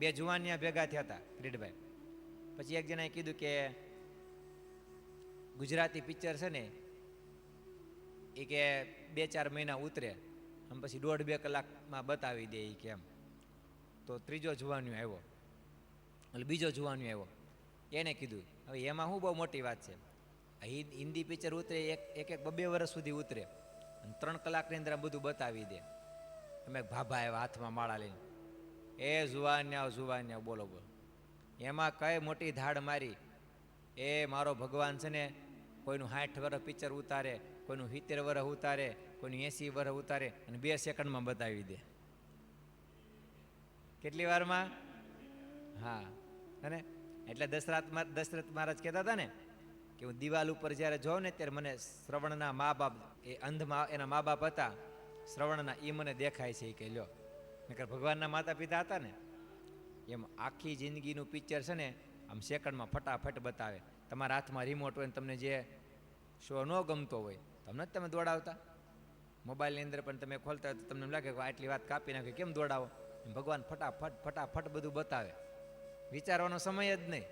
બે જુવાનિયા ભેગા થયા હતા કિરીટભાઈ. પછી એક જણાએ કીધું કે ગુજરાતી પિક્ચર છે ને એ કે 2-4 મહિના ઉતરે આમ પછી 1.5-2 કલાકમાં બતાવી દે એ કેમ. તો ત્રીજો જુવાનિયો આવ્યો, એટલે બીજો જુવાનિયો આવ્યો, એને કીધું હવે એમાં શું બહુ મોટી વાત છે, હિન્દી પિક્ચર ઉતરે એક 2 વર્ષ સુધી ઉતરે અને 3 કલાકની અંદર બધું બતાવી દે. અમે ભાભા આવ્યા હાથમાં માળા લઈને, એ જુવાનિયા બોલો બોલો, એમાં કઈ મોટી ધાડ મારી. એ મારો ભગવાન છે ને કોઈનું 60 વર્ષ પિક્ચર ઉતારે, કોઈનું 70 વર્ષ ઉતારે, કોઈનું 80 વર્ષ ઉતારે અને 2 સેકન્ડમાં બતાવી દે. કેટલી વારમાં? હા. અને એટલે દશરથ મહારાજ કહેતા હતા ને કે હું દિવાલ ઉપર જ્યારે જોઉં ને ત્યારે મને શ્રવણના મા બાપ, એ અંધમાં એના મા બાપ હતા શ્રવણના, એ મને દેખાય છે. એ કે લ્યો, નકર ભગવાનના માતા પિતા હતા ને એમ આખી જિંદગીનું પિક્ચર છે ને આમ સેકન્ડમાં ફટાફટ બતાવે. તમારા હાથમાં રિમોટ હોય ને તમને જે શો ન ગમતો હોય તમને જ તમે દોડાવતા. મોબાઈલની અંદર પણ તમે ખોલતા હોય તો તમને એમ લાગે કે આટલી વાત કાપી નાખે, કેમ દોડાવો? ભગવાન ફટાફટ બધું બતાવે, વિચારવાનો સમય જ નહીં.